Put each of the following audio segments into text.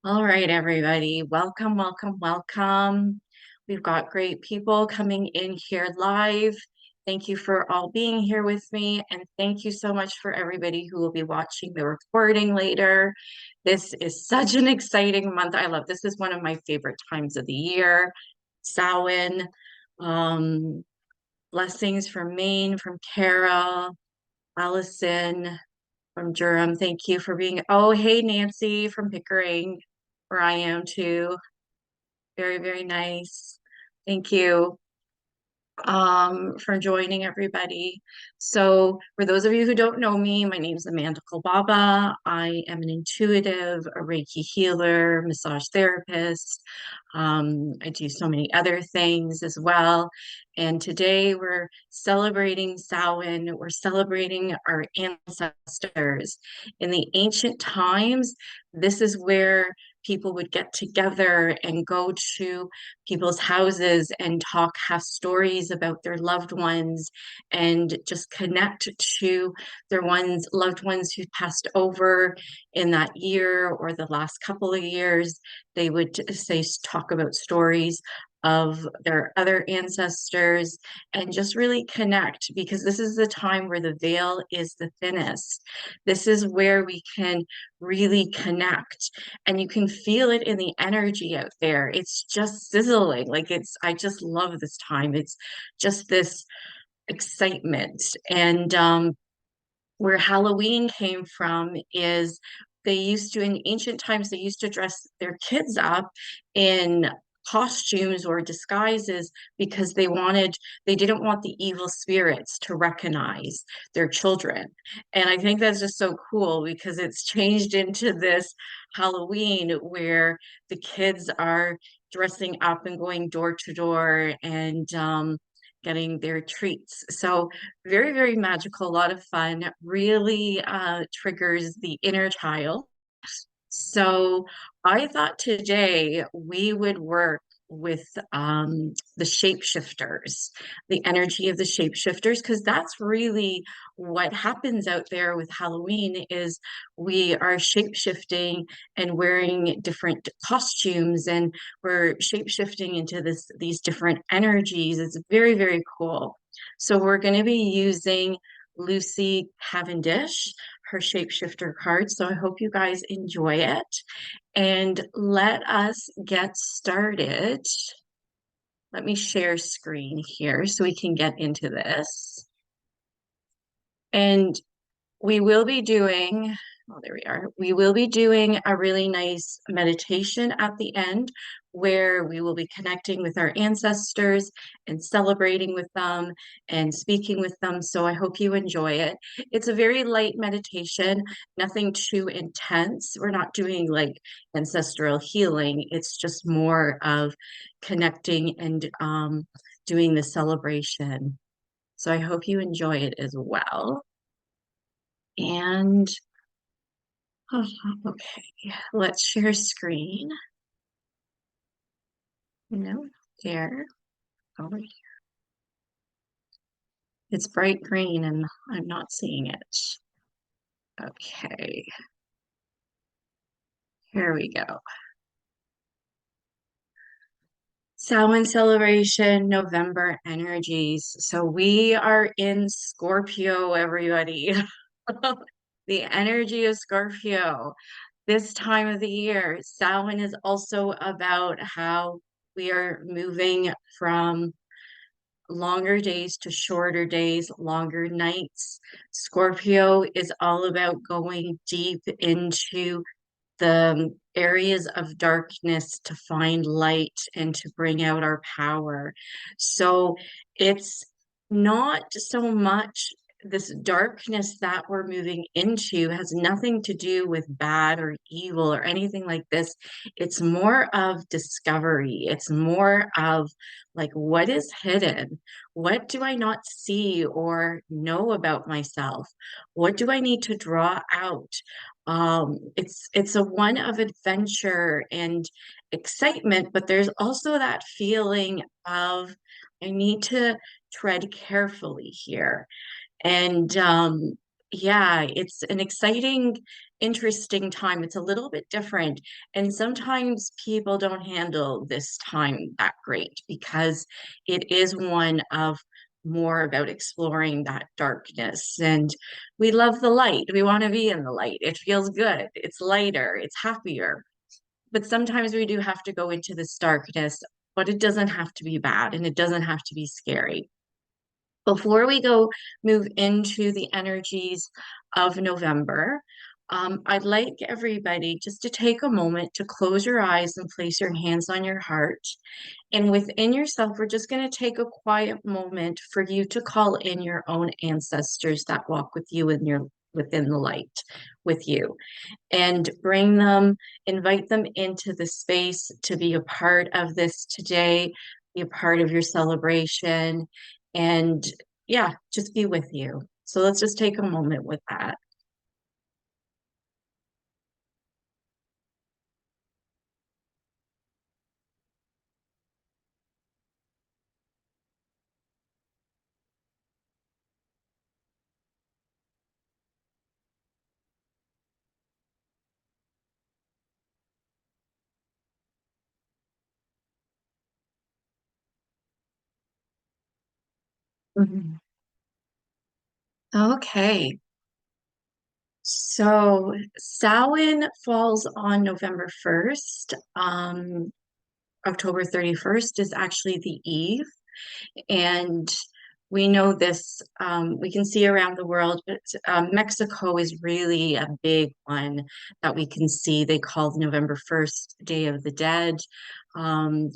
All right, everybody. Welcome, welcome, welcome. We've got great people coming in here live. Thank you for all being here with me. And thank you so much for everybody who will be watching the recording later. This is such an exciting month. I love this is one of my favorite times of the year. Samhain. Um, Blessings from Maine, from Carol, Allison from Durham. Thank you for being. Oh, hey, Nancy from Pickering, where I am too. Very, very nice. Thank you for joining everybody. So for those of you who don't know me, my name is Amanda Kolbaba. I am an intuitive, a Reiki healer, massage therapist. I do so many other things as well. And today we're celebrating Samhain. We're celebrating our ancestors. In the ancient times, this is where people would get together and go to people's houses and talk, have stories about their loved ones, and just connect to their loved ones who passed over in that year or the last couple of years. They would say, talk about stories of their other ancestors and just really connect, because this is the time where the veil is the thinnest. This is where we can really connect, and you can feel it in the energy out there. It's just sizzling. I just love this time. It's just this excitement. And where Halloween came from is in ancient times, they used to dress their kids up in costumes or disguises because they didn't want the evil spirits to recognize their children. And I think that's just so cool because it's changed into this Halloween where the kids are dressing up and going door to door and getting their treats. So very, very magical, a lot of fun, really triggers the inner child. So I thought today we would work with the shapeshifters, the energy of the shapeshifters, because that's really what happens out there with Halloween is we are shapeshifting and wearing different costumes, and we're shapeshifting into these different energies. It's very, very cool. So we're going to be using Lucy Cavendish, her shapeshifter card. So I hope you guys enjoy it. And let us get started. Let me share screen here so we can get into this. And we will be doing, oh, there we are. We will be doing a really nice meditation at the end where we will be connecting with our ancestors and celebrating with them and speaking with them. So I hope you enjoy it. It's a very light meditation, nothing too intense. We're not doing like ancestral healing. It's just more of connecting and doing the celebration. So I hope you enjoy it as well. And okay, let's share screen. No, there, over here. It's bright green and I'm not seeing it. Okay, here we go. Samhain celebration, November energies. So we are in Scorpio, everybody. The energy of Scorpio. This time of the year, Samhain is also about how we are moving from longer days to shorter days, longer nights. Scorpio is all about going deep into the areas of darkness to find light and to bring out our power. So it's not so much this darkness that we're moving into has nothing to do with bad or evil or anything like this. It's more of discovery. It's more of like, what is hidden? What do I not see or know about myself? What do I need to draw out? It's a one of adventure and excitement, but there's also that feeling of I need to tread carefully here. And Yeah, it's an exciting, interesting time. It's a little bit different. And sometimes people don't handle this time that great because it is one of more about exploring that darkness. And we love the light. We want to be in the light. It feels good. It's lighter. It's happier. But sometimes we do have to go into this darkness, but it doesn't have to be bad and it doesn't have to be scary. Before we go move into the energies of November, I'd like everybody just to take a moment to close your eyes and place your hands on your heart. And within yourself, we're just going to take a quiet moment for you to call in your own ancestors that walk with you in your within the light with you and bring them, invite them into the space to be a part of this today, be a part of your celebration, and yeah, just be with you. So let's just take a moment with that. Mhm. Okay. So Samhain falls on November 1st. October 31st is actually the eve. And we know this, we can see around the world, but Mexico is really a big one that we can see. They call November 1st Day of the Dead. Um,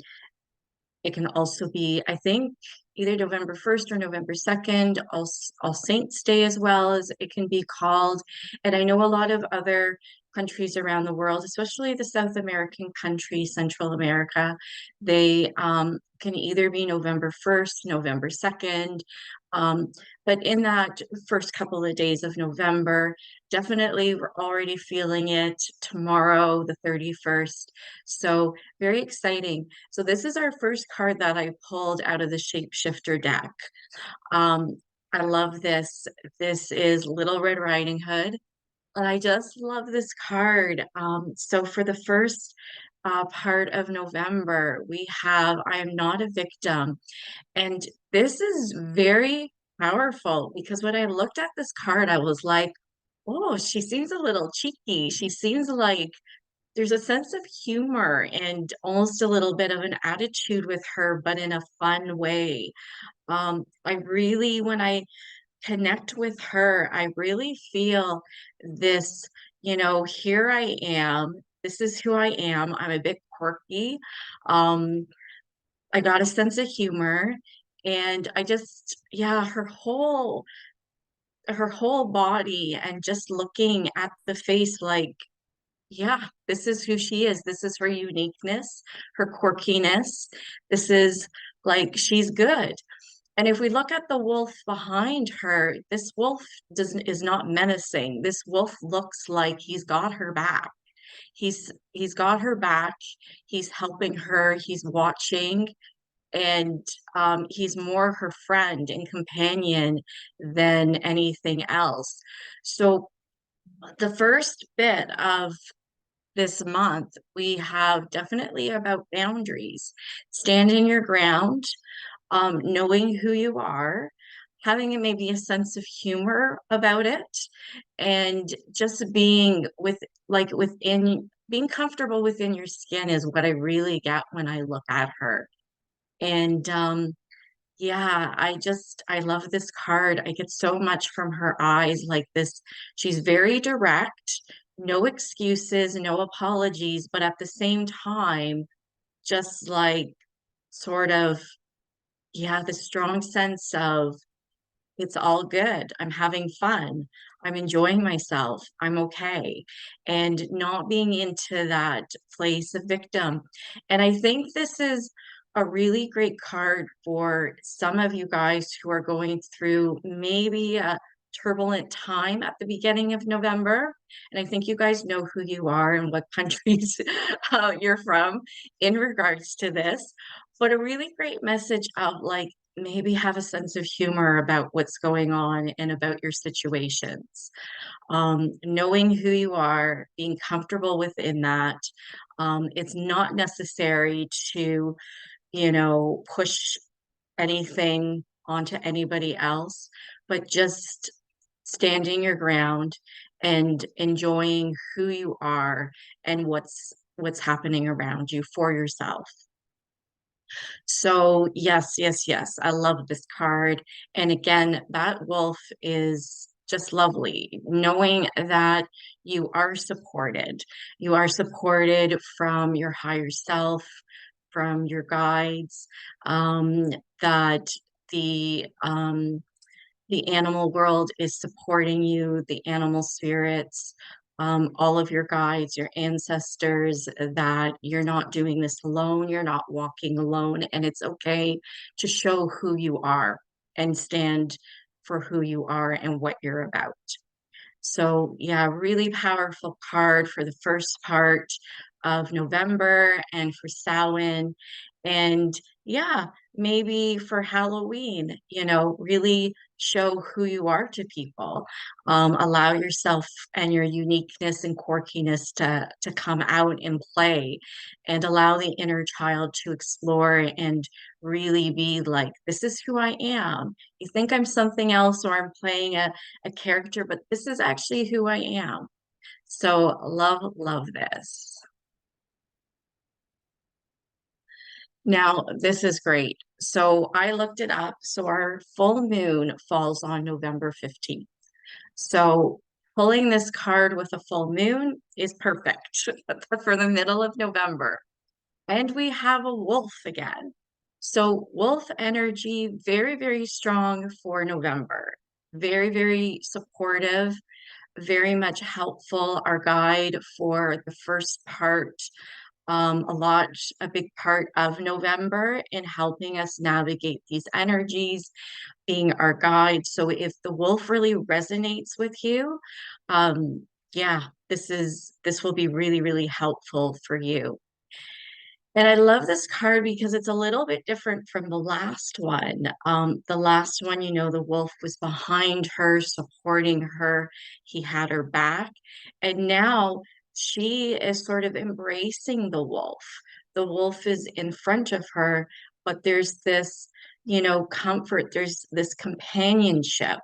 it can also be, I think, either November 1st or November 2nd, All Saints Day as well as it can be called. And I know a lot of other countries around the world, especially the South American countries, Central America, they can either be November 1st, November 2nd. Um, but in that first couple of days of November, definitely we're already feeling it tomorrow, the 31st. So very exciting. So this is our first card that I pulled out of the Shapeshifter deck. Um, I love this. This is Little Red Riding Hood. And I just love this card. So for the first part of November, we have I am not a victim. And this is very powerful because when I looked at this card, I was like, oh, she seems a little cheeky. She seems like there's a sense of humor and almost a little bit of an attitude with her, but in a fun way. I really, when I connect with her, I really feel this, here I am. This is who I am. I'm a bit quirky. Um, I got a sense of humor. And I just, yeah, her whole body and just looking at the face like yeah, this is who she is. This is her uniqueness, her quirkiness. This is like she's good. And if we look at the wolf behind her, this wolf doesn't is not menacing. This wolf looks like he's got her back. He's got her back. He's helping her. He's watching, and he's more her friend and companion than anything else. So the first bit of this month, we have definitely about boundaries, standing your ground, knowing who you are, having maybe a sense of humor about it, and just being being comfortable within your skin is what I really get when I look at her. And yeah, I love this card. I get so much from her eyes like this. She's very direct, no excuses, no apologies, but at the same time, just like sort of, yeah, the strong sense of it's all good. I'm having fun. I'm enjoying myself. I'm okay. And not being into that place of victim. And I think this is a really great card for some of you guys who are going through maybe a turbulent time at the beginning of November. And I think you guys know who you are and what countries you're from in regards to this. But a really great message of like, maybe have a sense of humor about what's going on and about your situations. Knowing who you are, being comfortable within that. It's not necessary to, push anything onto anybody else, but just standing your ground and enjoying who you are and what's happening around you for yourself. So yes, yes, yes, I love this card. And again, that wolf is just lovely, knowing that you are supported. You are supported from your higher self, from your guides, that the the animal world is supporting you, the animal spirits, all of your guides, your ancestors, that you're not doing this alone, you're not walking alone, and it's okay to show who you are and stand for who you are and what you're about. So, yeah, really powerful card for the first part of November and for Samhain. And yeah, maybe for Halloween, really show who you are to people. Allow yourself and your uniqueness and quirkiness to come out and play and allow the inner child to explore and really be like, this is who I am. You think I'm something else or I'm playing a character, but this is actually who I am. So love, love this. Now, this is great. So I looked it up. So our full moon falls on November 15th. So pulling this card with a full moon is perfect for the middle of November. And we have a wolf again. So wolf energy, very, very strong for November. Very, very supportive, very much helpful, our guide for the first part, a big part of November in helping us navigate these energies, being our guide. So if the wolf really resonates with you, yeah, this will be really, really helpful for you. And I love this card because it's a little bit different from the last one. The last one, the wolf was behind her, supporting her. He had her back. And now she is sort of embracing the wolf. The wolf is in front of her, but there's this, comfort, there's this companionship,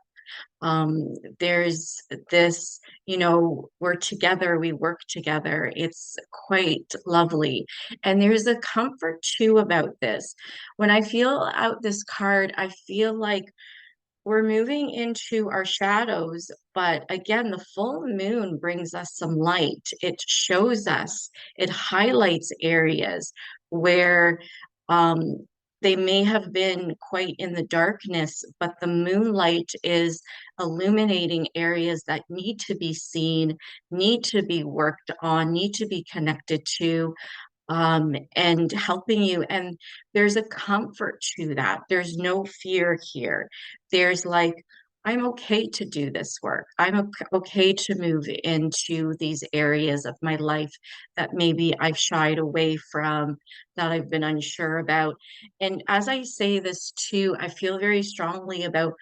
there's this, we're together, we work together. It's quite lovely. And there's a comfort too about this. When I feel out this card, I feel like we're moving into our shadows, but again, the full moon brings us some light. It shows us, it highlights areas where um, they may have been quite in the darkness, but the moonlight is illuminating areas that need to be seen, need to be worked on, need to be connected to, and helping you. And there's a comfort to that. There's no fear here. There's like, I'm okay to do this work. Okay to move into these areas of my life that maybe I've shied away from, that I've been unsure about. And as I say this too, I feel very strongly about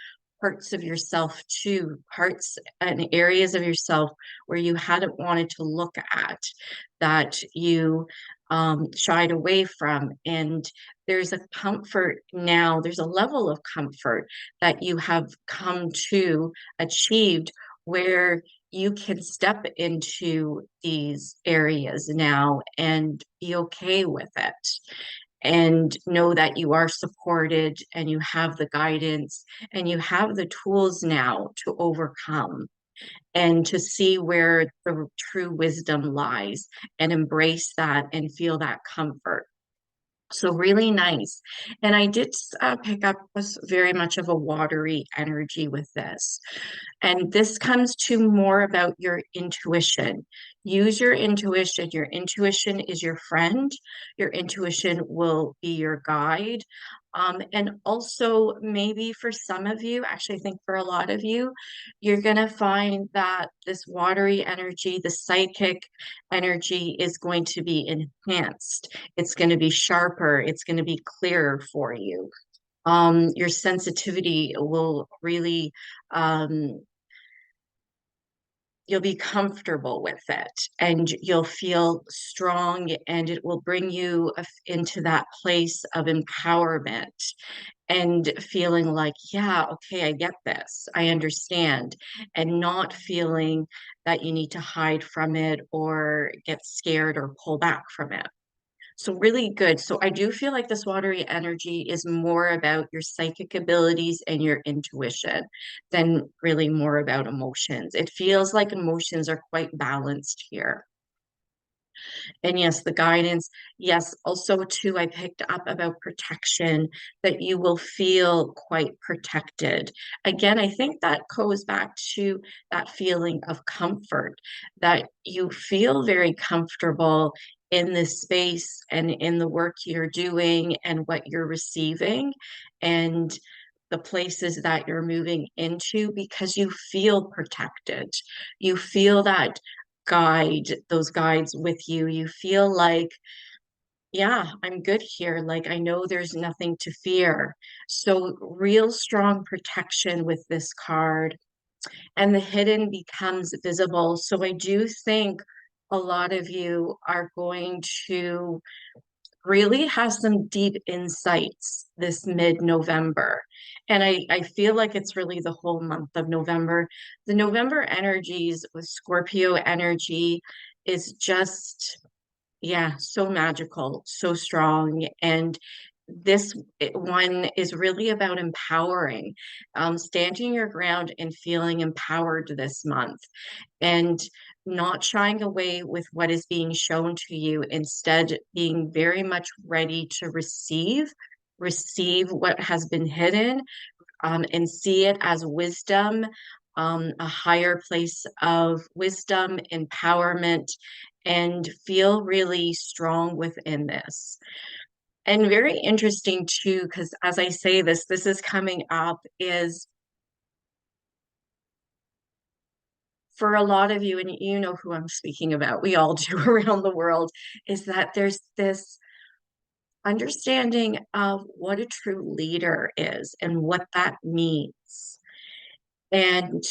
parts of yourself too, parts and areas of yourself where you hadn't wanted to look at, that you shied away from. And there's a comfort now, there's a level of comfort that you have come to achieved where you can step into these areas now and be okay with it and know that you are supported and you have the guidance and you have the tools now to overcome and to see where the true wisdom lies and embrace that and feel that comfort. So really nice. And I did pick up very much of a watery energy with this. And this comes to more about your intuition. Use your intuition. Your intuition is your friend. Your intuition will be your guide. And also, maybe for some of you, actually, I think for a lot of you, you're going to find that this watery energy, the psychic energy, is going to be enhanced. It's going to be sharper. It's going to be clearer for you. Your sensitivity will really, um, you'll be comfortable with it and you'll feel strong, and it will bring you into that place of empowerment and feeling like, yeah, okay, I get this, I understand, and not feeling that you need to hide from it or get scared or pull back from it. So really good. So I do feel like this watery energy is more about your psychic abilities and your intuition than really more about emotions. It feels like emotions are quite balanced here. And yes, the guidance. Yes, also too, I picked up about protection, that you will feel quite protected. Again, I think that goes back to that feeling of comfort, that you feel very comfortable in this space and in the work you're doing and what you're receiving and the places that you're moving into, because you feel protected. You feel that those guides with you. You feel like, yeah, I'm good here. Like, I know there's nothing to fear. So, real strong protection with this card, and the hidden becomes visible. So, I do think a lot of you are going to really have some deep insights this mid-November. And I feel like it's really the whole month of November. The November energies with Scorpio energy is just, yeah, so magical, so strong. And one is really about empowering, standing your ground and feeling empowered this month, and not shying away with what is being shown to you, instead being very much ready to receive what has been hidden, and see it as wisdom, a higher place of wisdom, empowerment, and feel really strong within this. And very interesting too, because as I say this, this is coming up, is for a lot of you, and you know who I'm speaking about, we all do around the world, is that there's this understanding of what a true leader is and what that means. And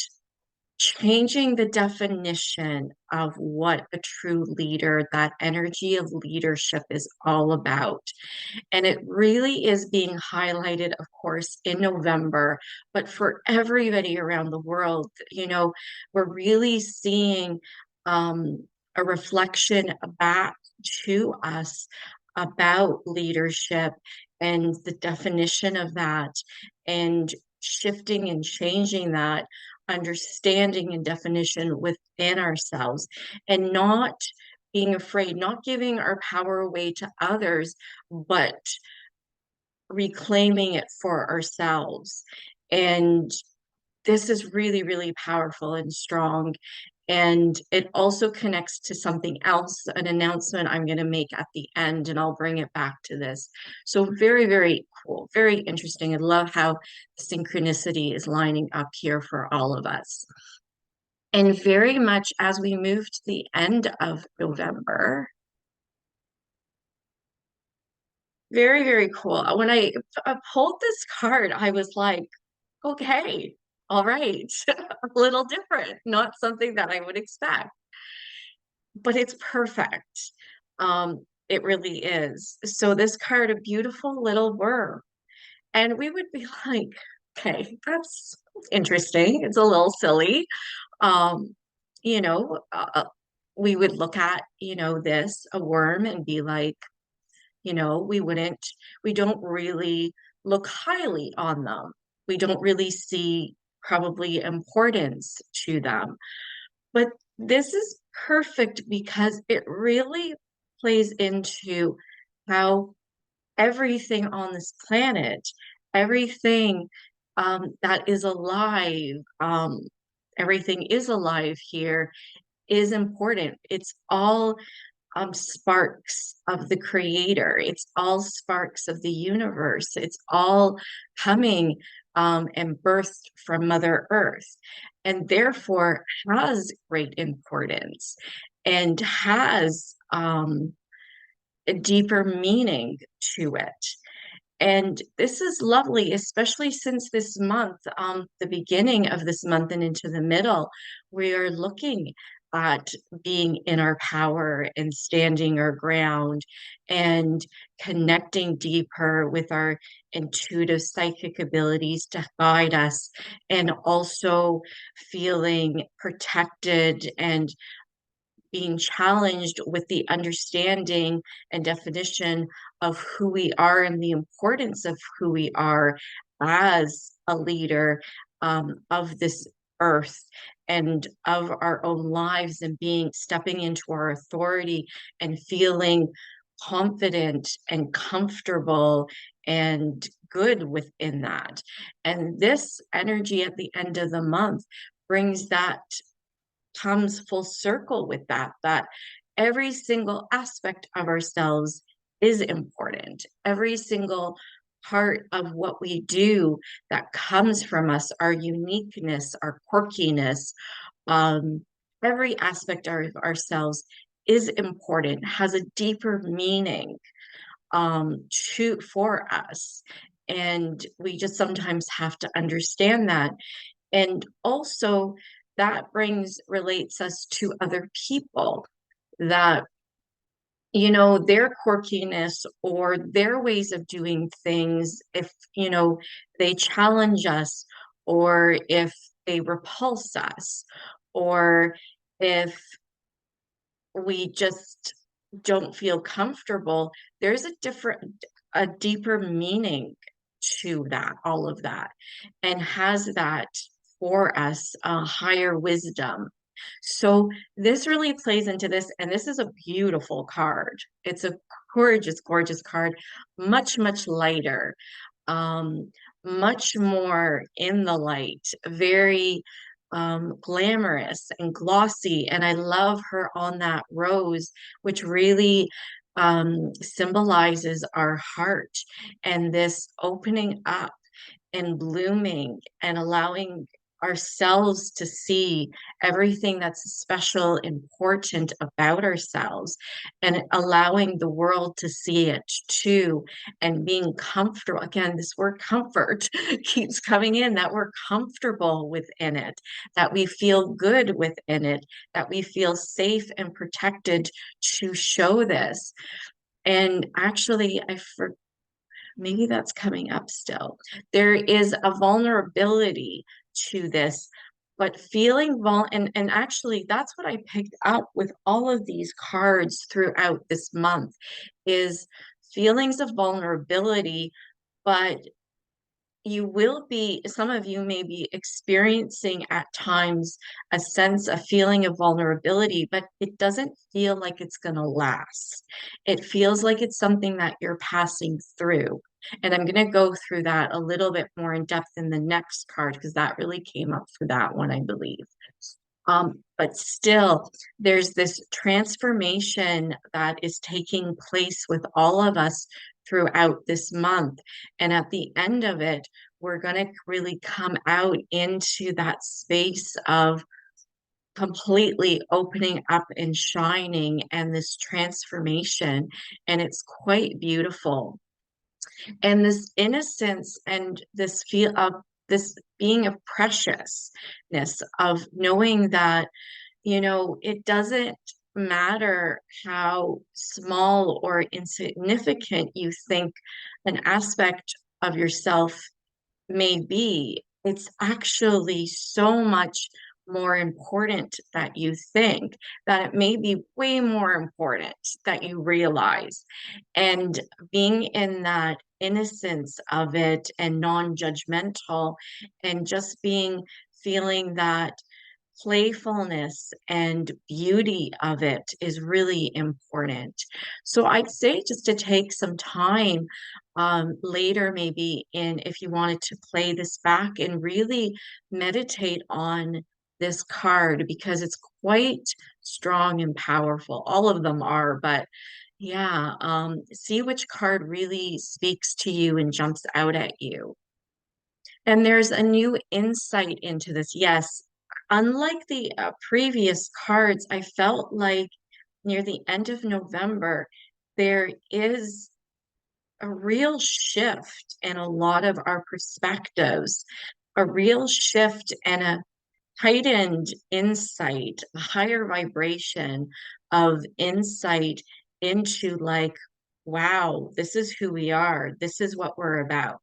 changing the definition of what a true leader, that energy of leadership is all about. And it really is being highlighted, of course, in November, but for everybody around the world, we're really seeing a reflection back to us about leadership and the definition of that, and shifting and changing that understanding and definition within ourselves, and not being afraid, not giving our power away to others, but reclaiming it for ourselves. And this is really, really powerful and strong. And it also connects to something else, an announcement I'm going to make at the end, and I'll bring it back to this. So, very, very cool, very interesting. I love how the synchronicity is lining up here for all of us. And very much as we move to the end of November, very, very cool. When I pulled this card, I was like, okay, all right, a little different, not something that I would expect, but it's perfect. It really is. So this card, a beautiful little worm, and we would be like, okay, that's interesting. It's a little silly. Um, you know, we would look at, this, a worm, and be like, we don't really look highly on them. We don't really see probably importance to them. But this is perfect because it really plays into how everything on this planet, everything that is alive, everything is alive here, is important. It's all sparks of the creator. It's all sparks of the universe. It's all coming and birthed from Mother Earth, and therefore has great importance and has a deeper meaning to it. And this is lovely, especially since this month, the beginning of this month and into the middle, we are looking at being in our power and standing our ground and connecting deeper with our intuitive psychic abilities to guide us, and also feeling protected and being challenged with the understanding and definition of who we are and the importance of who we are as a leader, of this earth and of our own lives, and being stepping into our authority and feeling confident and comfortable and good within that. And this energy at the end of the month brings that, comes full circle with that, that every single aspect of ourselves is important. Every single part of what we do that comes from us, our uniqueness, our quirkiness, um, every aspect of ourselves is important, has a deeper meaning, to for us. And we just sometimes have to understand that. And also, that brings relates us to other people, that, you know, their quirkiness or their ways of doing things, if, you know, they challenge us, or if they repulse us, or if we just don't feel comfortable, there's a deeper meaning to that, all of that, and has that for us a higher wisdom. So this really plays into this, and this is a beautiful card. It's a gorgeous, gorgeous card, much, much lighter, um, much more in the light, very glamorous and glossy. And I love her on that rose, which really symbolizes our heart and this opening up and blooming and allowing ourselves to see everything that's special, important about ourselves, and allowing the world to see it too, and being comfortable. Again, this word comfort keeps coming in, that we're comfortable within it, that we feel good within it, that we feel safe and protected to show this. And actually, maybe that's coming up still. There is a vulnerability to this, but feeling and actually that's what I picked up with all of these cards throughout this month, is feelings of vulnerability, but you will be, some of you may be experiencing at times a sense, a feeling of vulnerability, but it doesn't feel like it's going to last. It feels like it's something that you're passing through. And I'm going to go through that a little bit more in depth in the next card, because that really came up for that one, I believe. But still, there's this transformation that is taking place with all of us throughout this month. And at the end of it, we're going to really come out into that space of completely opening up and shining, and this transformation. And it's quite beautiful. And this innocence and this feel of this being of preciousness, of knowing that, you know, it doesn't matter how small or insignificant you think an aspect of yourself may be, it's actually so much more important that you think, that it may be way more important that you realize. And being in that innocence of it and non-judgmental, and just being, feeling that playfulness and beauty of it is really important. So I'd say just to take some time, later, maybe in, if you wanted to play this back and really meditate on this card, because it's quite strong and powerful. All of them are, but yeah, see which card really speaks to you and jumps out at you. And there's a new insight into this. Yes, unlike the previous cards, I felt like near the end of November, there is a real shift in a lot of our perspectives, a real shift and a heightened insight, a higher vibration of insight into like, wow, this is who we are. This is what we're about.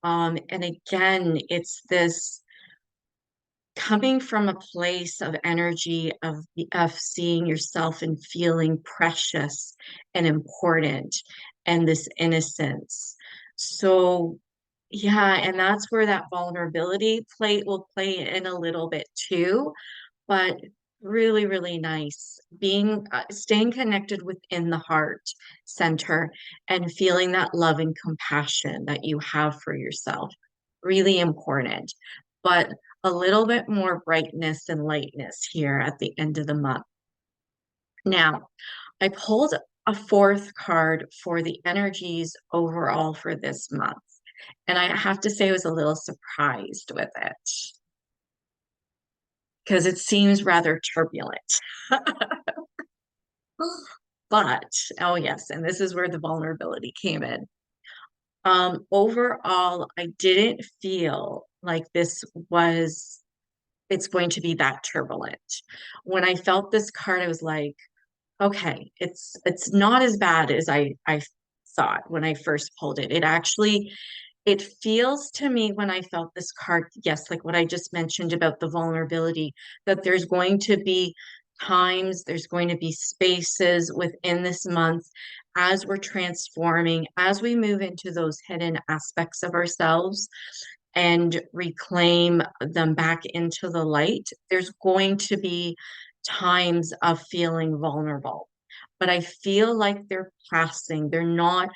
And again, it's this coming from a place of energy of seeing yourself and feeling precious and important and this innocence. So yeah, and that's where that vulnerability play will play in a little bit too, but really, really nice being staying connected within the heart center and feeling that love and compassion that you have for yourself. Really important, but a little bit more brightness and lightness here at the end of the month. Now, I pulled a fourth card for the energies overall for this month. And I have to say, I was a little surprised with it because it seems rather turbulent. But, oh yes, and this is where the vulnerability came in. Overall, I didn't feel like it's going to be that turbulent. When I felt this card, I was like, okay, it's not as bad as I thought when I first pulled it. It feels to me when I felt this card, yes, like what I just mentioned about the vulnerability, that there's going to be times, there's going to be spaces within this month as we're transforming, as we move into those hidden aspects of ourselves and reclaim them back into the light. There's going to be times of feeling vulnerable, but I feel like they're passing. They're not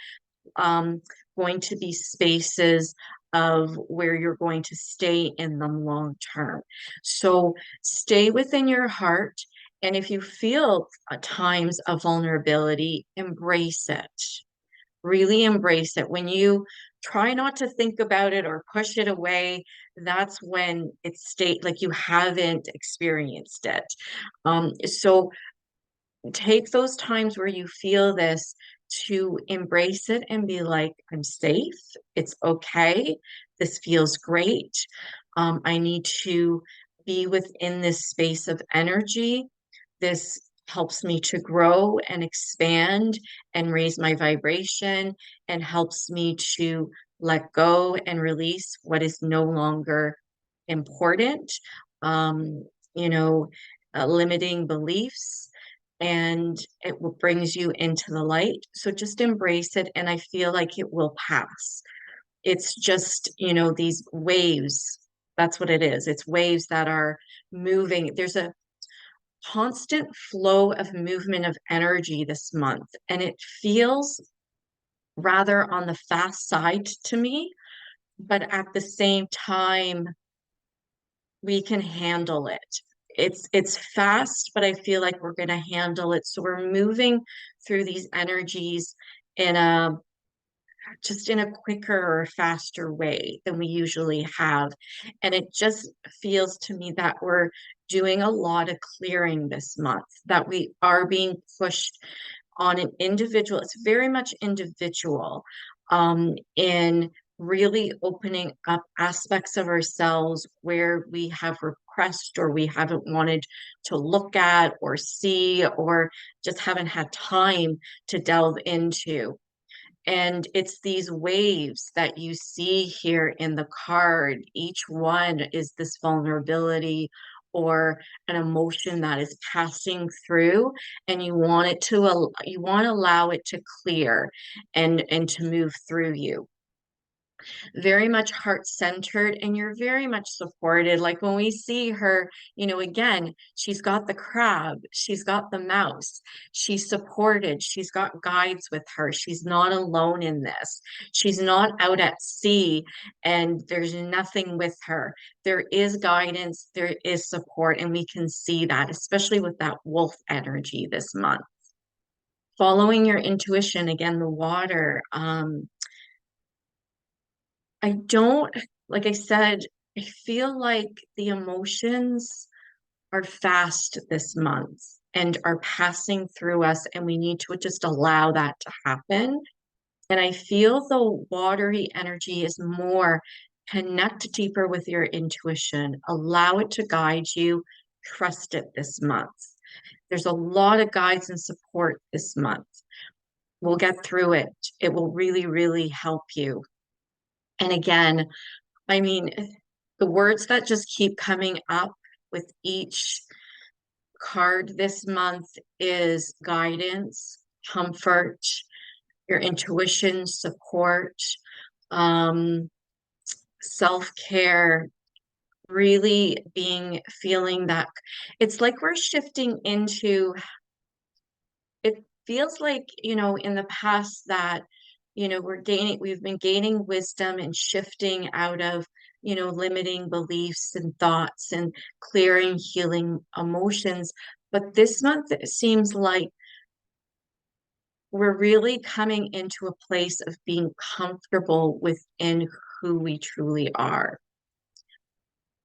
um, going to be spaces of where you're going to stay in them long term. So stay within your heart. And if you feel times of vulnerability, embrace it. Really embrace it. When you try not to think about it or push it away, that's when it's state like you haven't experienced it. So take those times where you feel this to embrace it and be like, I'm safe. It's okay. This feels great. I need to be within this space of energy. This helps me to grow and expand and raise my vibration and helps me to let go and release what is no longer important. Um, you know, Limiting beliefs, and brings you into the light. So just embrace it, and I feel like it will pass. It's just, these waves. That's what it is. It's waves that are moving. There's a constant flow of movement of energy this month, and it feels rather on the fast side to me, but at the same time, we can handle it. It's fast, but I feel like we're going to handle it. So we're moving through these energies in a just in a quicker or faster way than we usually have. And it just feels to me that we're doing a lot of clearing this month, that we are being pushed on an individual, it's very much individual, in really opening up aspects of ourselves where we have repressed or we haven't wanted to look at or see or just haven't had time to delve into. And it's these waves that you see here in the card. Each one is this vulnerability or an emotion that is passing through, and you want to allow it to clear and to move through you. Very much heart centered, and you're very much supported. Like when we see her, again, she's got the crab, she's got the mouse, she's supported, she's got guides with her. She's not alone in this. She's not out at sea and there's nothing with her. There is guidance, there is support, and we can see that, especially with that wolf energy this month. Following your intuition, again, the water. I don't, like I said, I feel like the emotions are fast this month and are passing through us, and we need to just allow that to happen. And I feel the watery energy is more connect deeper with your intuition, allow it to guide you, trust it this month. There's a lot of guides and support this month. We'll get through it. It will really, really help you. And again, I mean, the words that just keep coming up with each card this month is guidance, comfort, your intuition, support, um, self-care, really being feeling that it's like we're shifting into it feels like, in the past that, we've been gaining wisdom and shifting out of, limiting beliefs and thoughts and clearing, healing emotions. But this month, it seems like we're really coming into a place of being comfortable within who we truly are.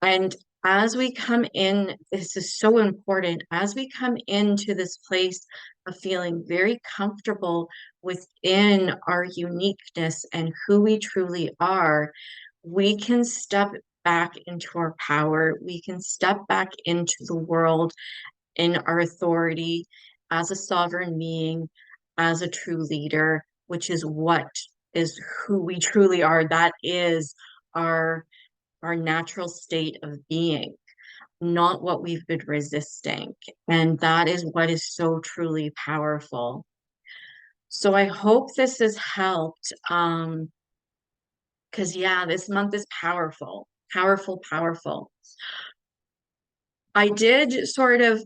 And as we come in, this is so important, as we come into this place of feeling very comfortable within our uniqueness and who we truly are, we can step back into our power. We can step back into the world in our authority as a sovereign being, as a true leader, which is what is who we truly are. That is our our natural state of being, not what we've been resisting. And that is what is so truly powerful. So I hope this has helped. Because yeah, this month is powerful, powerful, powerful. I did sort of,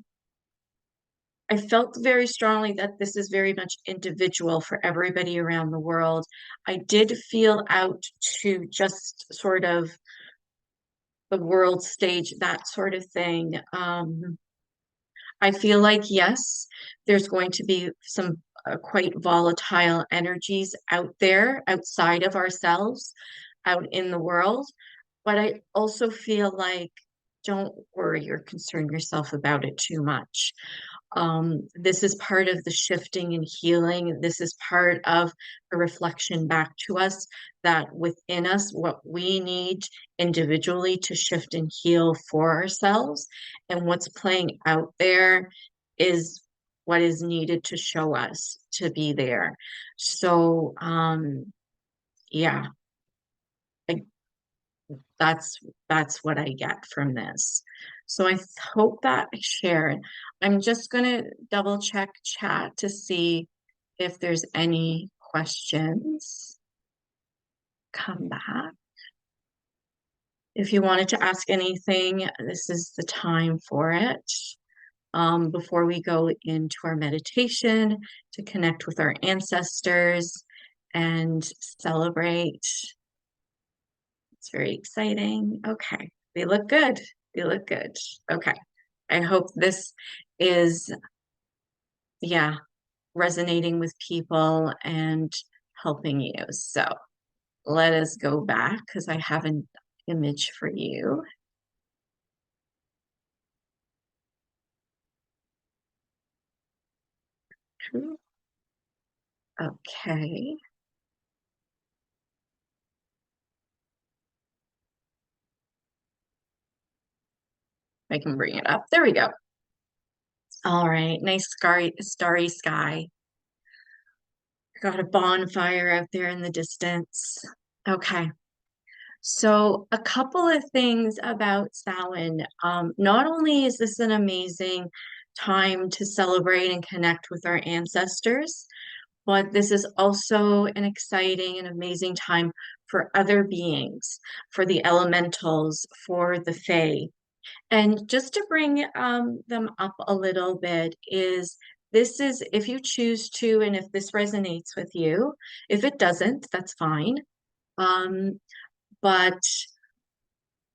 I felt very strongly that this is very much individual for everybody around the world. I did feel out to just sort of the world stage, that sort of thing. I feel like, yes, there's going to be some quite volatile energies out there, outside of ourselves, out in the world. But I also feel like, don't worry or concern yourself about it too much. This is part of the shifting and healing. This is part of a reflection back to us that within us, what we need individually to shift and heal for ourselves, and what's playing out there is what is needed to show us to be there. So, yeah, I that's that's what I get from this. So I hope that I shared. I'm just gonna double check chat to see if there's any questions. Come back. If you wanted to ask anything, this is the time for it. Before we go into our meditation to connect with our ancestors and celebrate. It's very exciting. Okay. They look good. They look good. Okay. I hope this is, yeah, resonating with people and helping you. So let us go back because I have an image for you. Okay. I can bring it up. There we go. All right. Nice starry sky. Got a bonfire out there in the distance. Okay. So, a couple of things about Samhain. Not only is this an amazing time to celebrate and connect with our ancestors, but this is also an exciting and amazing time for other beings, for the elementals, for the fae. And just to bring them up a little bit is this is if you choose to, and if this resonates with you, if it doesn't, that's fine. But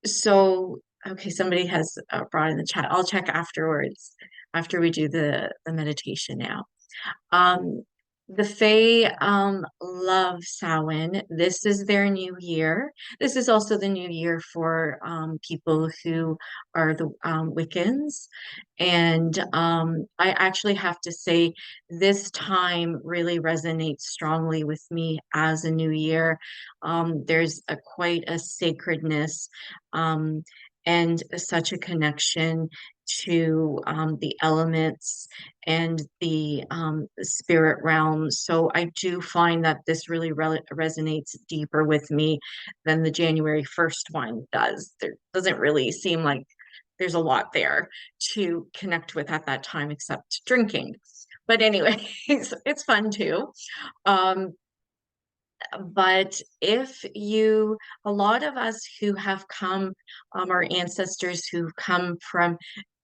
so, okay, somebody has brought in the chat. I'll check afterwards, after we do the meditation now. Um, The Fae love Samhain. This is their new year. This is also the new year for people who are the Wiccans. And I actually have to say, this time really resonates strongly with me as a new year. There's quite a sacredness um, and such a connection to the elements and the spirit realm. So I do find that this really resonates deeper with me than the January 1st one does. There doesn't really seem like there's a lot there to connect with at that time except drinking. But anyway, it's fun too. Um, but if you, a lot of us who have come, our ancestors who've come from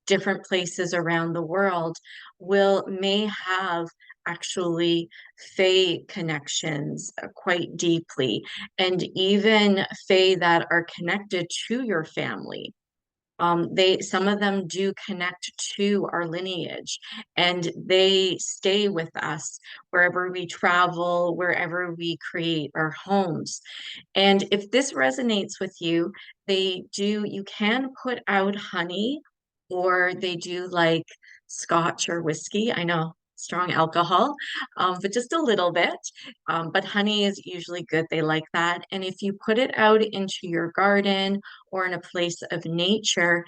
different places around the world will may have actually fae connections quite deeply, and even fae that are connected to your family. Some of them do connect to our lineage, and they stay with us wherever we travel, wherever we create our homes. And if this resonates with you, you can put out honey, or they do like scotch or whiskey. I know, strong alcohol, but just a little bit. But honey is usually good. They like that. And if you put it out into your garden or in a place of nature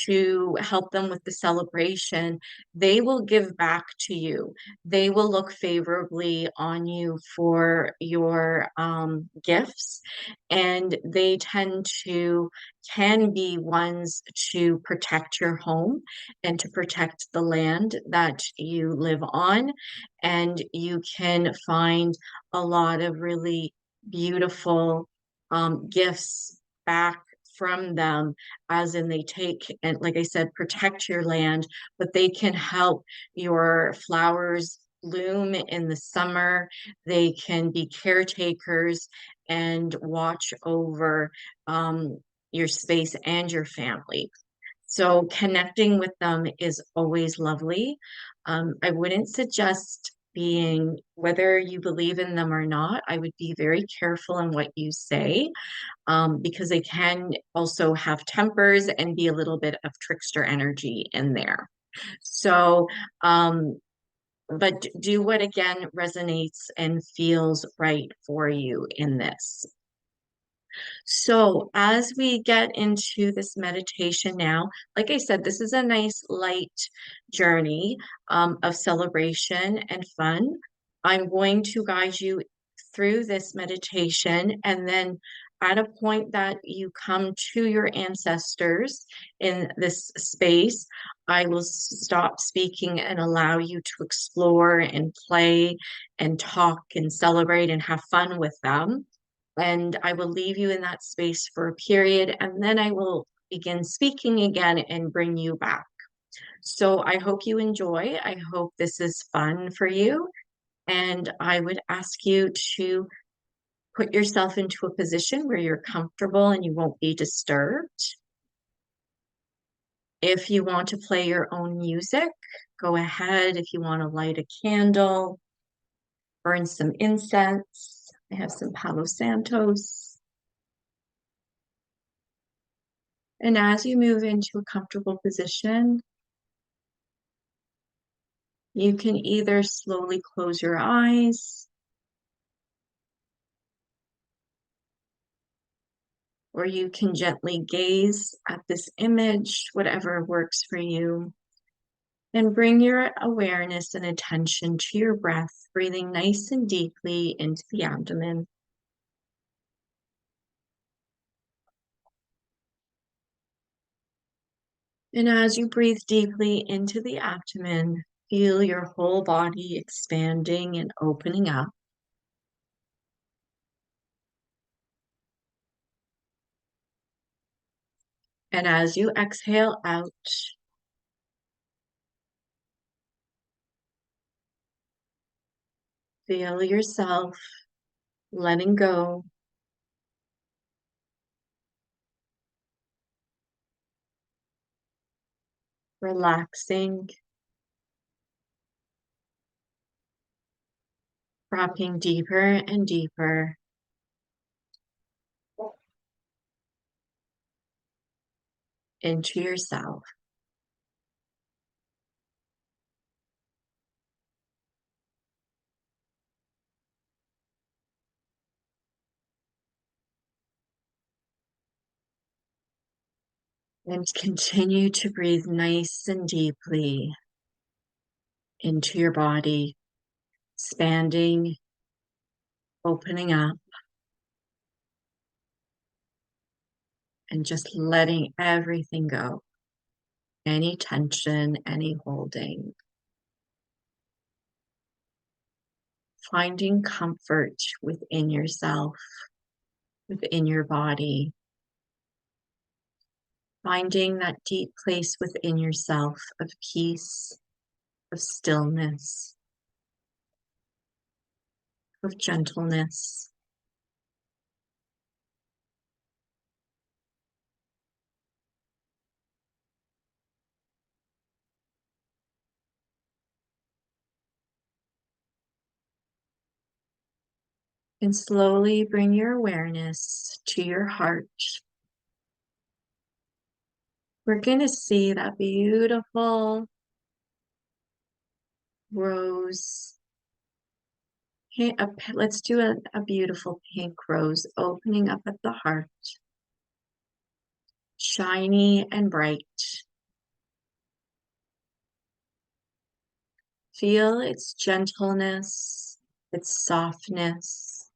to help them with the celebration, they will give back to you. They will look favorably on you for your gifts, and they tend to can be ones to protect your home and to protect the land that you live on. And you can find a lot of really beautiful gifts back from them, as in they take and, like I said, protect your land, but they can help your flowers bloom in the summer. They can be caretakers and watch over your space and your family. So connecting with them is always lovely. I wouldn't suggest being, whether you believe in them or not, I would be very careful in what you say, because they can also have tempers and be a little bit of trickster energy in there. So, but do what again resonates and feels right for you in this. So, as we get into this meditation now, like I said, this is a nice light journey of celebration and fun. I'm going to guide you through this meditation, and then at a point that you come to your ancestors in this space, I will stop speaking and allow you to explore and play and talk and celebrate and have fun with them. And I will leave you in that space for a period, and then I will begin speaking again and bring you back. So I hope you enjoy. I hope this is fun for you. And I would ask you to put yourself into a position where you're comfortable and you won't be disturbed. If you want to play your own music, go ahead. If you want to light a candle, burn some incense. I have some Palo Santos. And as you move into a comfortable position, you can either slowly close your eyes, or you can gently gaze at this image, whatever works for you. And bring your awareness and attention to your breath, breathing nice and deeply into the abdomen. And as you breathe deeply into the abdomen, feel your whole body expanding and opening up. And as you exhale out, feel yourself letting go, relaxing, dropping deeper and deeper into yourself. And continue to breathe nice and deeply into your body, expanding, opening up, and just letting everything go. Any tension, any holding. Finding comfort within yourself, within your body. Finding that deep place within yourself of peace, of stillness, of gentleness. And slowly bring your awareness to your heart. We're going to see that beautiful rose. Let's do a beautiful pink rose opening up at the heart, shiny and bright. Feel its gentleness, its softness,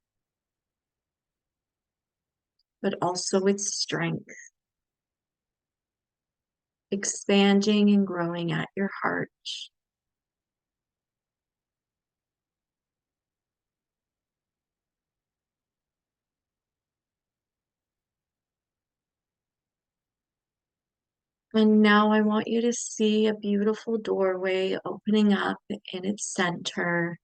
but also its strength, expanding and growing at your heart. And now I want you to see a beautiful doorway opening up in its center.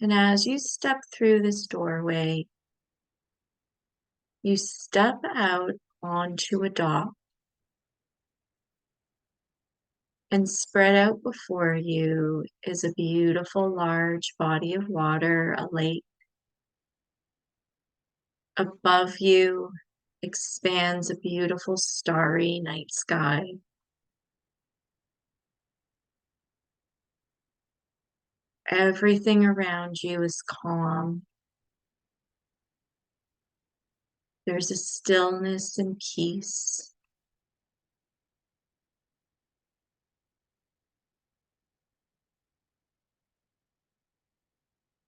And as you step through this doorway, you step out onto a dock, and spread out before you is a beautiful large body of water, a lake. Above you expands a beautiful starry night sky. Everything around you is calm. There's a stillness and peace.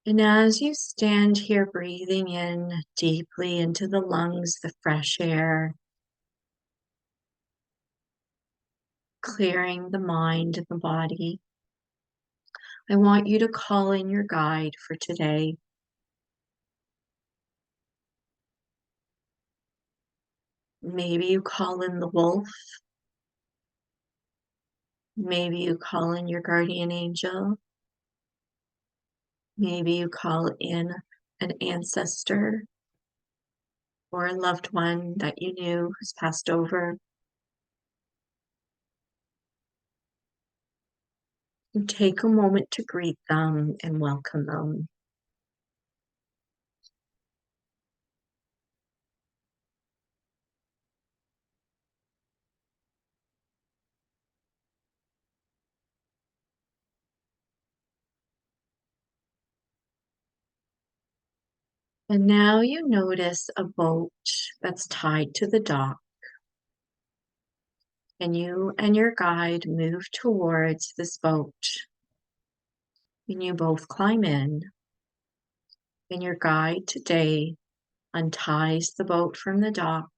And as you stand here breathing in deeply into the lungs, the fresh air, clearing the mind and the body, I want you to call in your guide for today. Maybe you call in the wolf. Maybe you call in your guardian angel. Maybe you call in an ancestor or a loved one that you knew who's passed over. And take a moment to greet them and welcome them. And now you notice a boat that's tied to the dock. And you and your guide move towards this boat. And you both climb in. And your guide today unties the boat from the dock.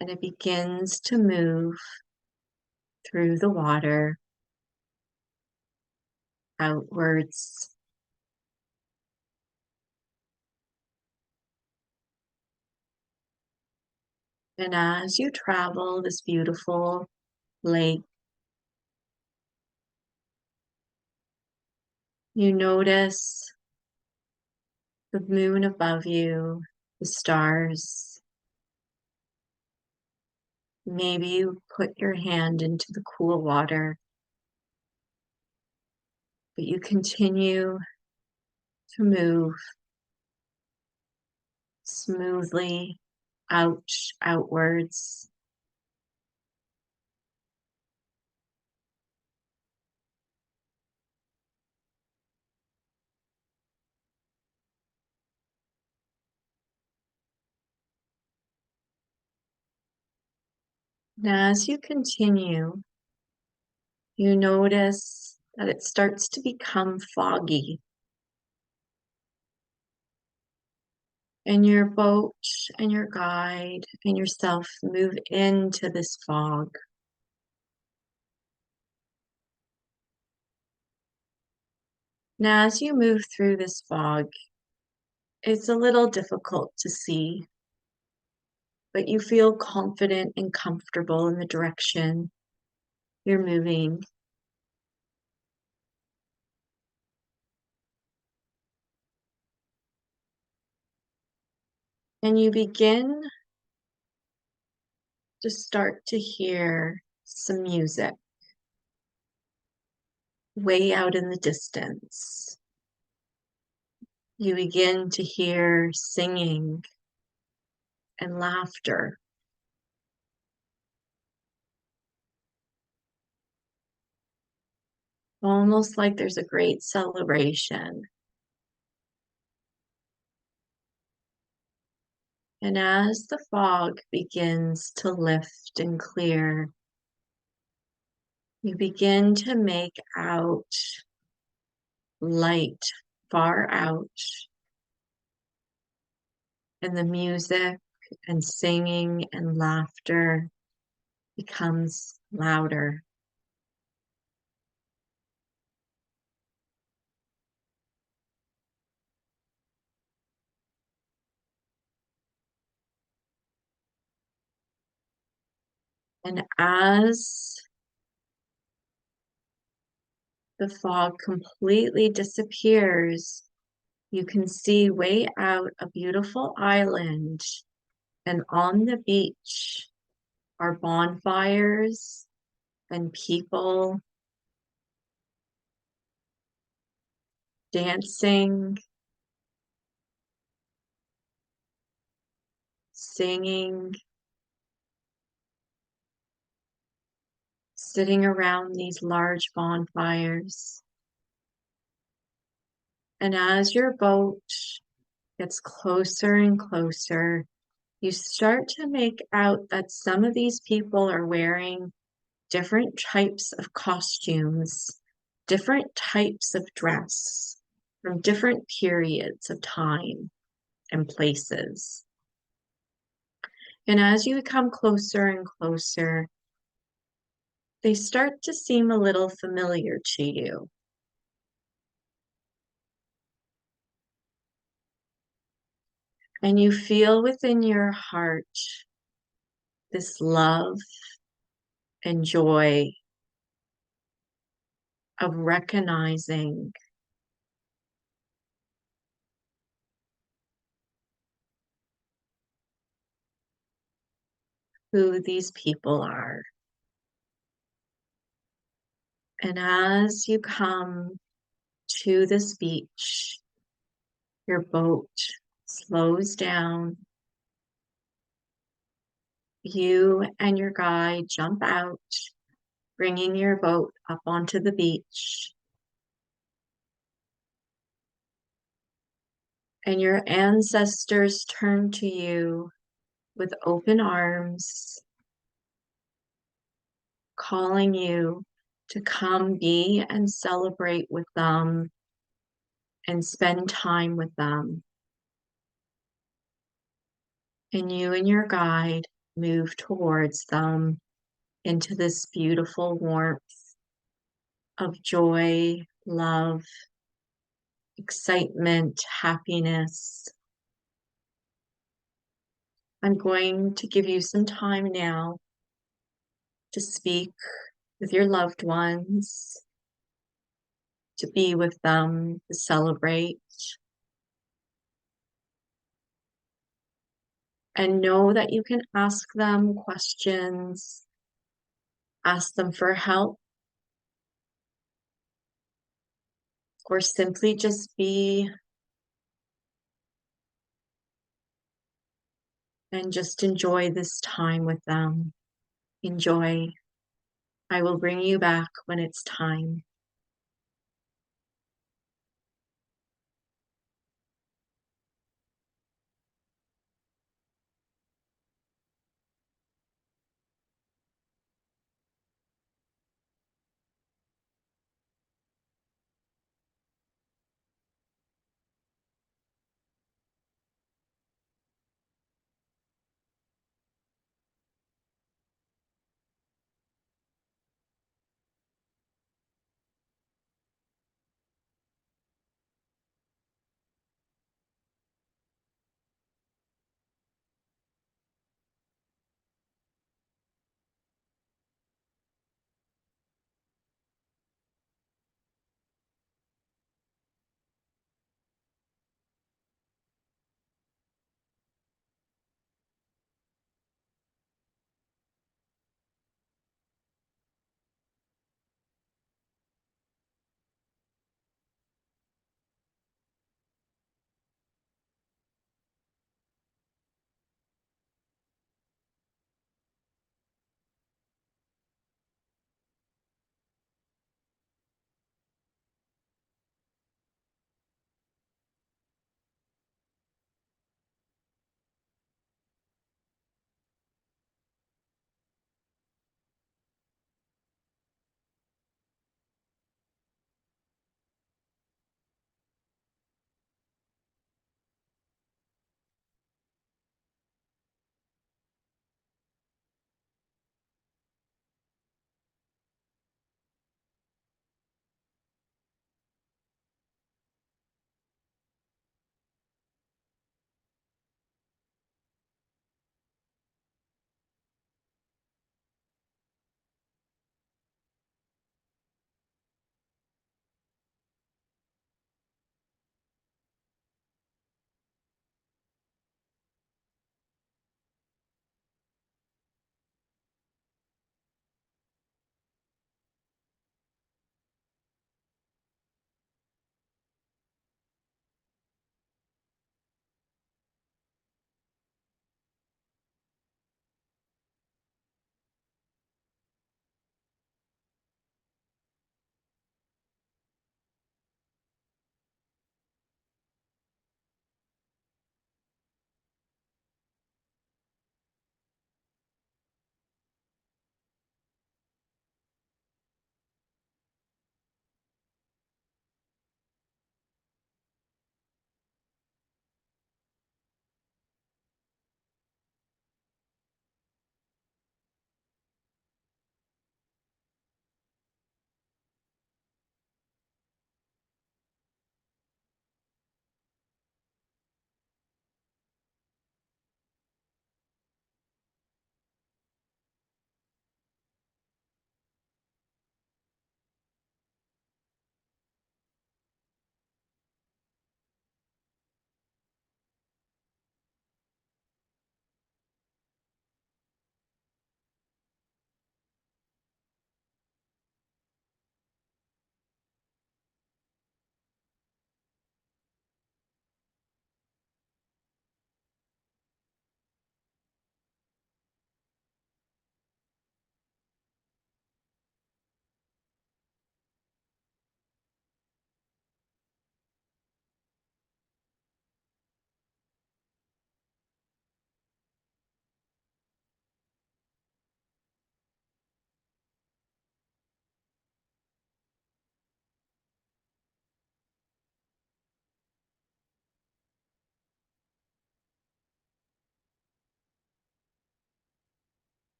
And it begins to move through the water outwards. And as you travel this beautiful lake, you notice the moon above you, the stars. Maybe you put your hand into the cool water but you continue to move smoothly outwards. And as you continue, you notice that it starts to become foggy, and your boat and your guide and yourself move into this fog. Now, as you move through this fog, it's a little difficult to see, but you feel confident and comfortable in the direction you're moving. And you begin to start to hear some music way out in the distance. You begin to hear singing and laughter. Almost like there's a great celebration. And as the fog begins to lift and clear, you begin to make out light far out, and the music and singing and laughter becomes louder. And as the fog completely disappears, you can see way out a beautiful island, and on the beach are bonfires and people dancing, singing, sitting around these large bonfires. And as your boat gets closer and closer, you start to make out that some of these people are wearing different types of costumes, different types of dress from different periods of time and places. And as you come closer and closer, they start to seem a little familiar to you. And you feel within your heart this love and joy of recognizing who these people are. And as you come to this beach, your boat slows down. You and your guide jump out, bringing your boat up onto the beach. And your ancestors turn to you with open arms, calling you to come be and celebrate with them and spend time with them. And you and your guide move towards them into this beautiful warmth of joy, love, excitement, happiness. I'm going to give you some time now to speak with your loved ones, to be with them, to celebrate, and know that you can ask them questions, ask them for help, or simply just be and just enjoy this time with them. Enjoy. I will bring you back when it's time.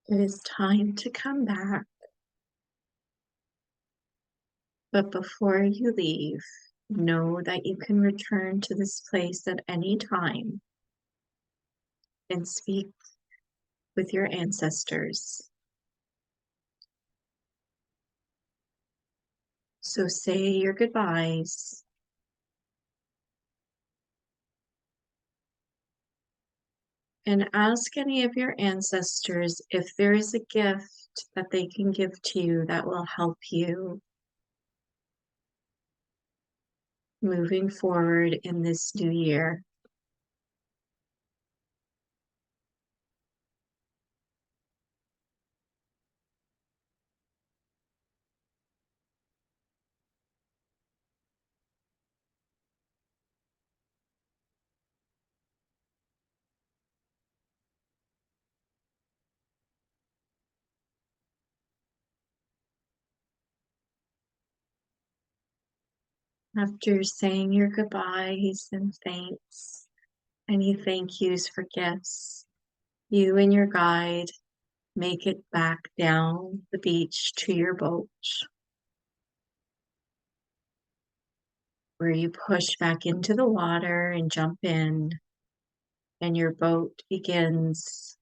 It is time to come back. But before you leave, know that you can return to this place at any time and speak with your ancestors. So say your goodbyes And ask any of your ancestors if there is a gift that they can give to you that will help you moving forward in this new year. After saying your goodbyes and thanks, any thank yous for gifts, you and your guide make it back down the beach to your boat, where you push back into the water and jump in, and your boat begins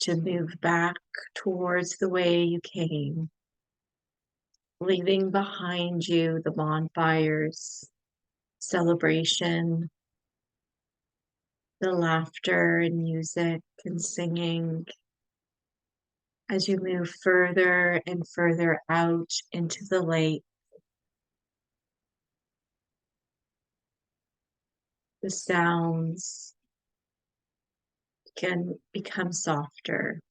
to move back towards the way you came, leaving behind you the bonfires, celebration, the laughter and music and singing as you move further and further out into the lake. The sounds can become softer.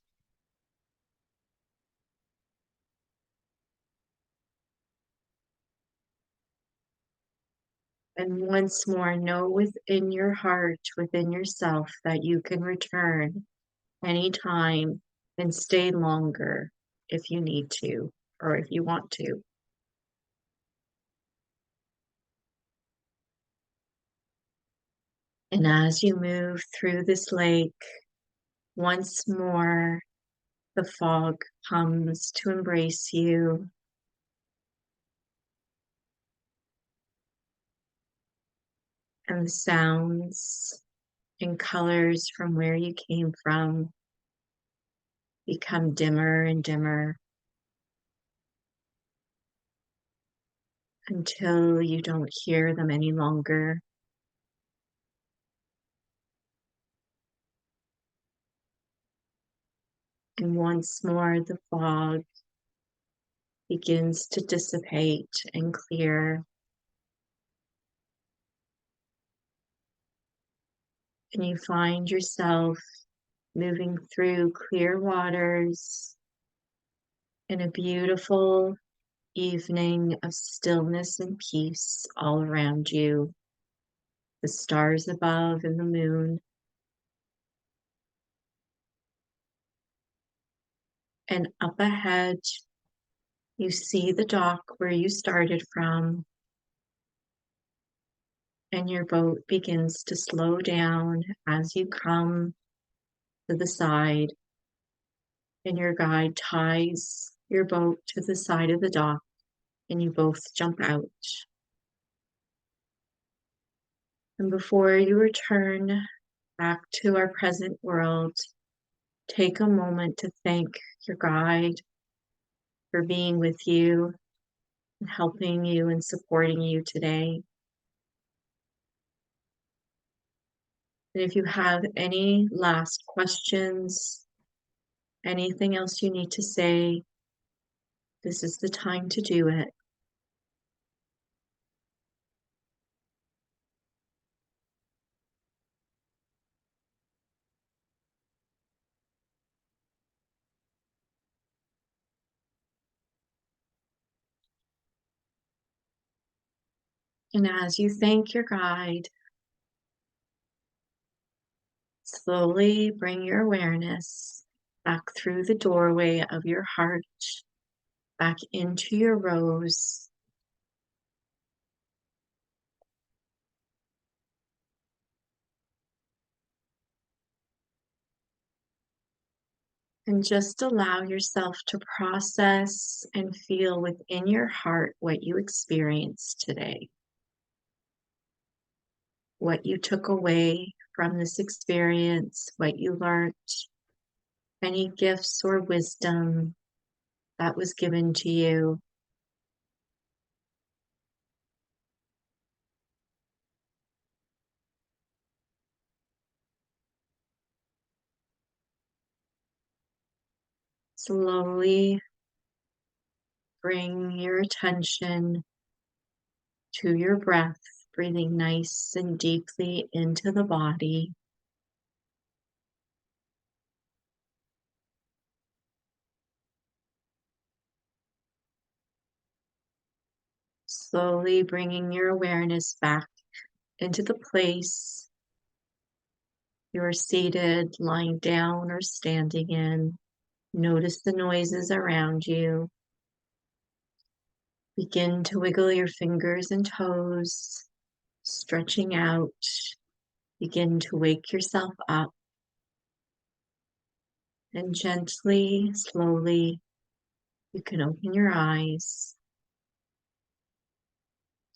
And once more, know within your heart, within yourself, that you can return anytime and stay longer if you need to or if you want to. And as you move through this lake, once more, the fog comes to embrace you. And the sounds and colors from where you came from become dimmer and dimmer until you don't hear them any longer. And once more, the fog begins to dissipate and clear. And you find yourself moving through clear waters in a beautiful evening of stillness and peace all around you, the stars above and the moon. And up ahead, you see the dock where you started from, and your boat begins to slow down as you come to the side, and your guide ties your boat to the side of the dock, and you both jump out. And before you return back to our present world, take a moment to thank your guide for being with you and helping you and supporting you today. And if you have any last questions, anything else you need to say, this is the time to do it. And as you thank your guide, slowly bring your awareness back through the doorway of your heart, back into your rose. And just allow yourself to process and feel within your heart what you experienced today, what you took away from this experience, what you learned, any gifts or wisdom that was given to you. slowly bring your attention to your breath, breathing nice and deeply into the body. Slowly bringing your awareness back into the place you're seated, lying down, or standing in. Notice the noises around you. Begin to wiggle your fingers and toes, stretching out. Begin to wake yourself up and gently, slowly, you can open your eyes.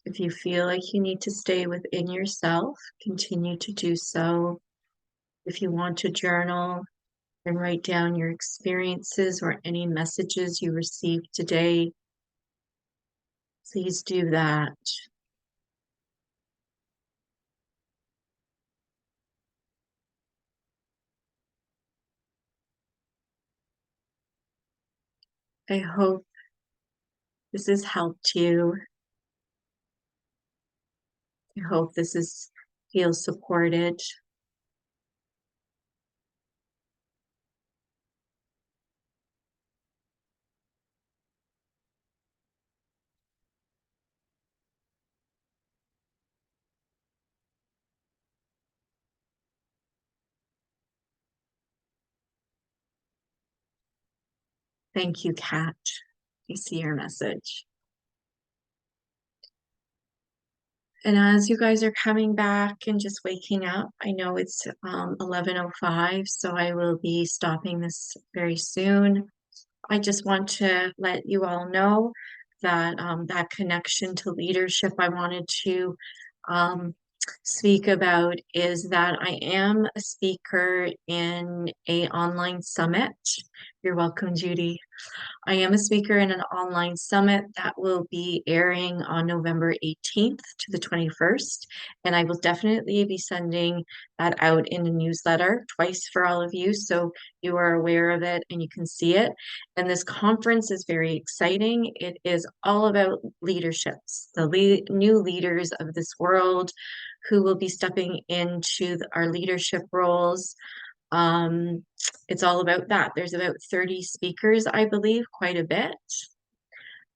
If you feel like you need to stay within yourself, continue to do so. If you want to journal and write down your experiences or any messages you received today, please do that. I hope this has helped you. I hope this is feel supported. Thank you, Kat. I see your message. And as you guys are coming back and just waking up, I know it's 11:05, so I will be stopping this very soon. I just want to let you all know that that connection to leadership I wanted to um, speak about is that I am a speaker in a online summit. You're welcome, Judy. I am a speaker in an online summit that will be airing on November 18th to the 21st. And I will definitely be sending that out in a newsletter twice for all of you. So you are aware of it and you can see it. And this conference is very exciting. It is all about leaderships, the new leaders of this world who will be stepping into our leadership roles. It's all about that. There's about 30 speakers, I believe, quite a bit.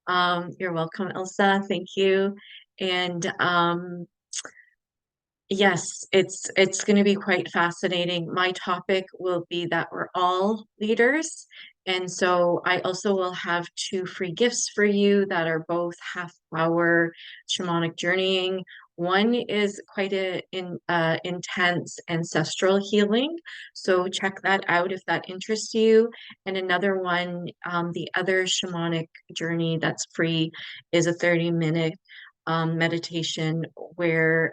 You're welcome, Elsa. Thank you. And yes, it's going to be quite fascinating. My topic will be that we're all leaders. And so I also will have two free gifts for you that are both half-hour shamanic journeying. One is quite a intense ancestral healing. So check that out if that interests you. And another one, the other shamanic journey that's free is a 30-minute meditation where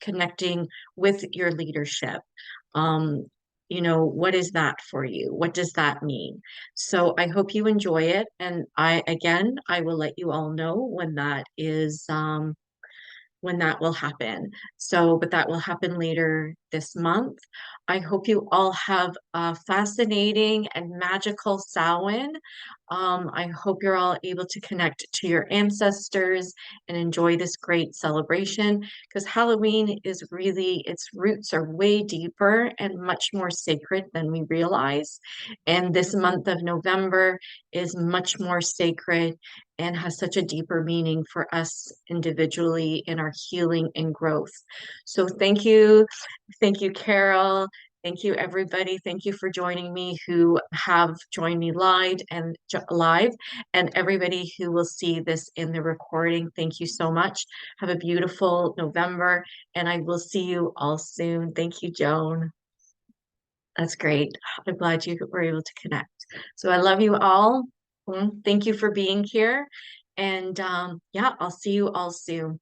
connecting with your leadership. Um, what is that for you? What does that mean? So I hope you enjoy it. And I will let you all know when that will happen. So, but that will happen later this month. I hope you all have a fascinating and magical Samhain. I hope you're all able to connect to your ancestors and enjoy this great celebration because Halloween is really, its roots are way deeper and much more sacred than we realize. And this month of November is much more sacred and has such a deeper meaning for us individually in our healing and growth. So thank you. Thank you, Carol. Thank you, everybody. Thank you for joining me who have joined me live and everybody who will see this in the recording. Thank you so much. Have a beautiful November and I will see you all soon. Thank you, Joan. That's great. I'm glad you were able to connect. So I love you all. Thank you for being here. And yeah, I'll see you all soon.